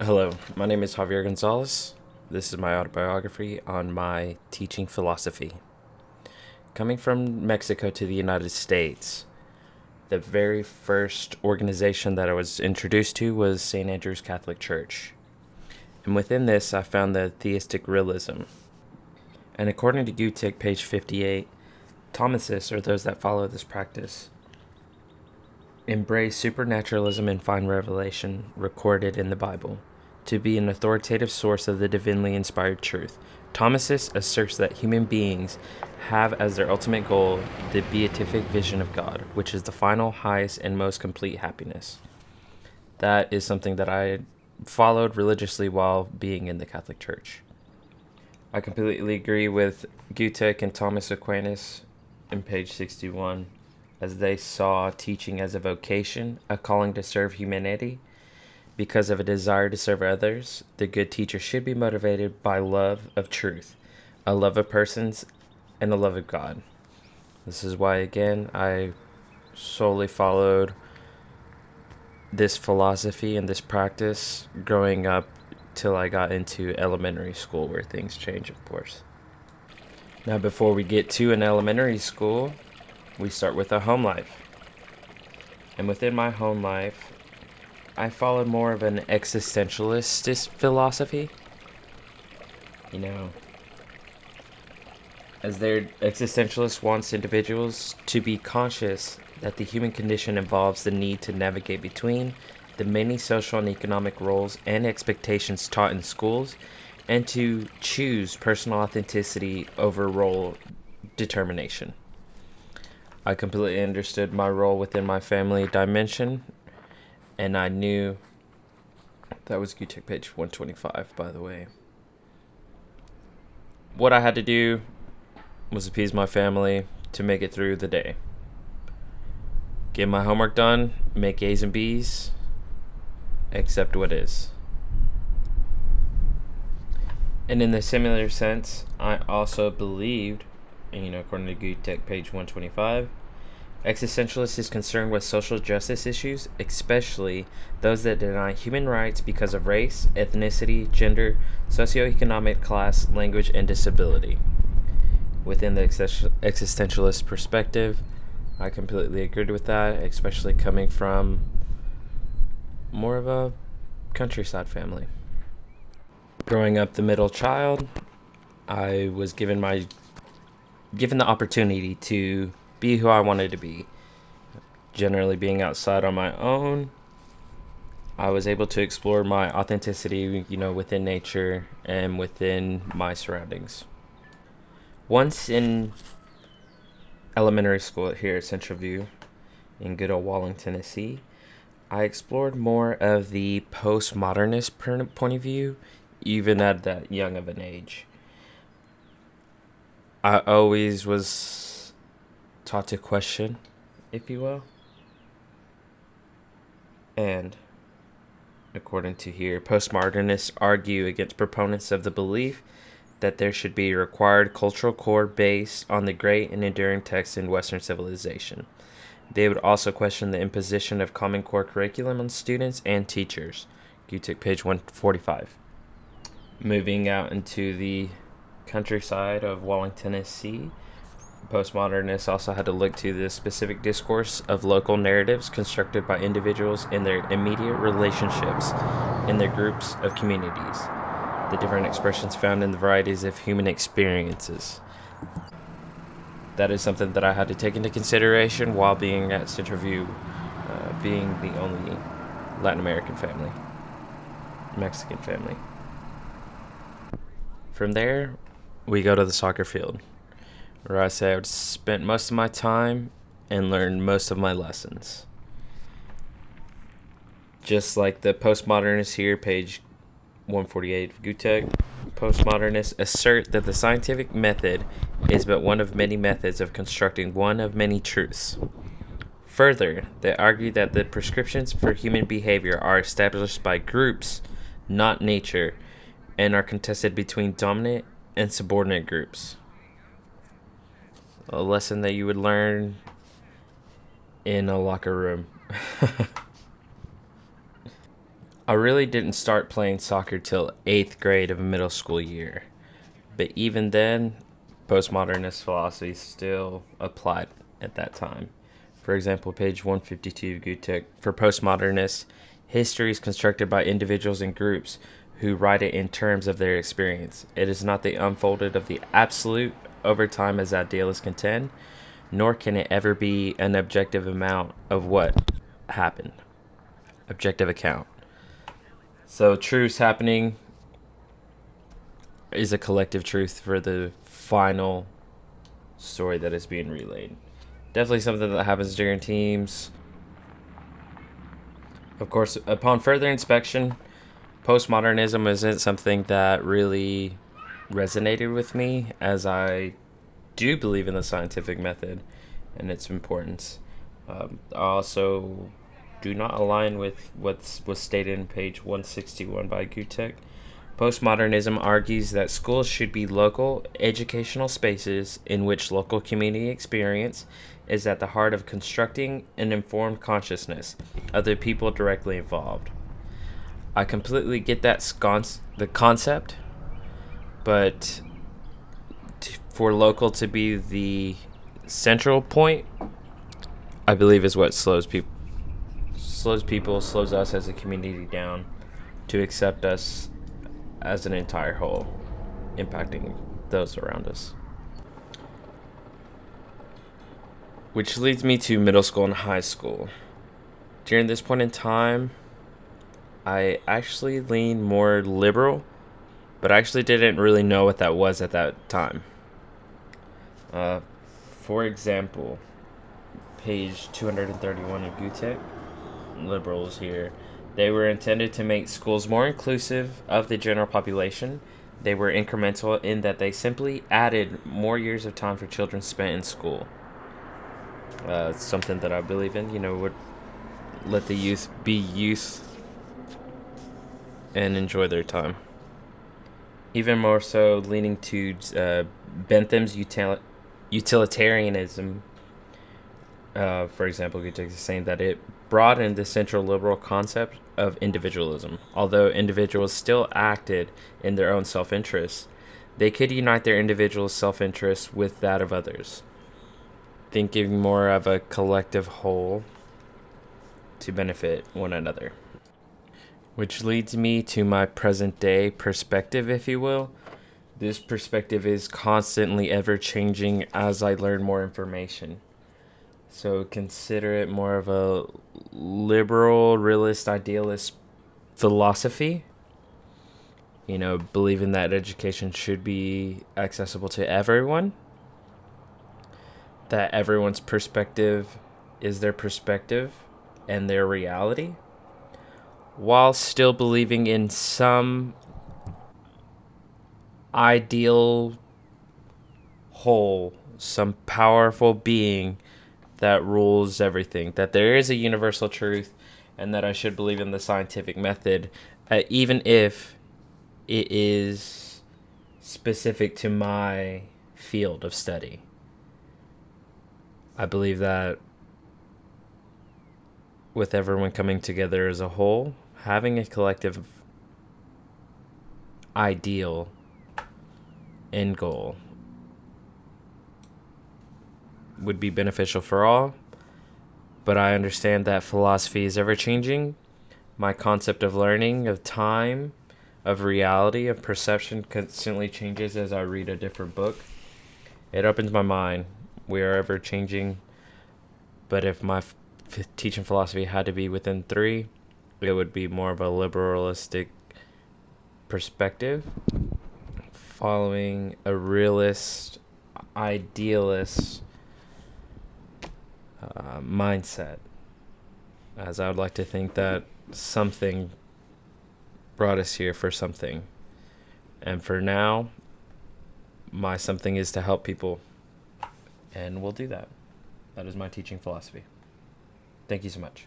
Hello, my name is Javier Gonzalez. This is my autobiography on my teaching philosophy. Coming from Mexico to the United States, the very first organization that I was introduced to was St. Andrew's Catholic Church. And within this, I found the theistic realism. And according to Gutek, page 58, Thomasists, or those that follow this practice, embrace supernaturalism and find revelation recorded in the Bible to be an authoritative source of the divinely inspired truth. Thomasist asserts that human beings have as their ultimate goal the beatific vision of God, which is the final, highest, and most complete happiness. That is something that I followed religiously while being in the Catholic Church. I completely agree with Gutek and Thomas Aquinas in page 61, as they saw teaching as a vocation, a calling to serve humanity. Because of a desire to serve others, the good teacher should be motivated by love of truth, a love of persons, and a love of God. This is why, again, I solely followed this philosophy and this practice growing up till I got into elementary school, where things change, of course. Now, before we get to an elementary school, we start with a home life. And within my home life, I followed more of an existentialist philosophy. You know, as their existentialist wants individuals to be conscious that the human condition involves the need to navigate between the many social and economic roles and expectations taught in schools, and to choose personal authenticity over role determination. I completely understood my role within my family dimension, and I knew that was Gutek page 125, by the way. What I had to do was appease my family to make it through the day. Get my homework done, make A's and B's, accept what is. And in the similar sense, I also believed, and according to Gutek page 125, existentialist is concerned with social justice issues, especially those that deny human rights because of race, ethnicity, gender, socioeconomic class, language, and disability. Within the existentialist perspective, I completely agreed with that, especially coming from more of a countryside family. Growing up the middle child, I was given the opportunity to be who I wanted to be. Generally being outside on my own, I was able to explore my authenticity, within nature and within my surroundings. Once in elementary school here at Central View in good old Walling, Tennessee, I explored more of the postmodernist point of view, even at that young of an age. I always was taught to question, if you will. And according to here, postmodernists argue against proponents of the belief that there should be a required cultural core based on the great and enduring texts in Western civilization. They would also question the imposition of Common Core curriculum on students and teachers. You took page 145. Moving out into the countryside of Walling, Tennessee, postmodernists also had to look to the specific discourse of local narratives constructed by individuals in their immediate relationships in their groups of communities, the different expressions found in the varieties of human experiences. That is something that I had to take into consideration while being at Central View, being the only Latin American family, Mexican family. From there, we go to the soccer field, where I say I've spent most of my time and learned most of my lessons. Just like the postmodernists here, page 148 of Gutek, postmodernists assert that the scientific method is but one of many methods of constructing one of many truths. Further, they argue that the prescriptions for human behavior are established by groups, not nature, and are contested between dominant and subordinate groups. A lesson that you would learn in a locker room. I really didn't start playing soccer till 8th grade of middle school year, but even then, postmodernist philosophy still applied at that time. For example, page 152 of Gutek. For postmodernists, history is constructed by individuals and groups who write it in terms of their experience. It is not the unfolded of the absolute over time as idealists contend, nor can it ever be an objective amount of what happened. Objective account. So truths happening is a collective truth for the final story that is being relayed. Definitely something that happens during teams. Of course, upon further inspection, postmodernism isn't something that really resonated with me, as I do believe in the scientific method and its importance. I also do not align with what was stated in page 161 by Gutek. Postmodernism argues that schools should be local educational spaces in which local community experience is at the heart of constructing an informed consciousness of the people directly involved. I completely get the concept, but for local to be the central point, I believe is what slows us as a community down to accept us as an entire whole, impacting those around us. Which leads me to middle school and high school. During this point in time, I actually leaned more liberal, but I actually didn't really know what that was at that time. For example, page 231 of Gutek, liberals here. They were intended to make schools more inclusive of the general population. They were incremental in that they simply added more years of time for children spent in school. It's something that I believe in, would let the youth be youth and enjoy their time. Even more so, leaning to Bentham's utilitarianism. For example, Gutek is saying that it broadened the central liberal concept of individualism. Although individuals still acted in their own self-interest, they could unite their individual self-interest with that of others, thinking more of a collective whole to benefit one another. Which leads me to my present day perspective, if you will. This perspective is constantly ever changing as I learn more information. So consider it more of a liberal, realist, idealist philosophy. Believing that education should be accessible to everyone. That everyone's perspective is their perspective and their reality. While still believing in some ideal whole, some powerful being that rules everything, that there is a universal truth, and that I should believe in the scientific method, even if it is specific to my field of study. I believe that with everyone coming together as a whole, having a collective ideal end goal would be beneficial for all, but I understand that philosophy is ever changing. My concept of learning, of time, of reality, of perception constantly changes as I read a different book. It opens my mind. We are ever changing, but if my teaching philosophy had to be within three, it would be more of a liberalistic perspective, following a realist, idealist mindset, as I would like to think that something brought us here for something, and for now my something is to help people, and we'll do that. That is my teaching philosophy. Thank you so much.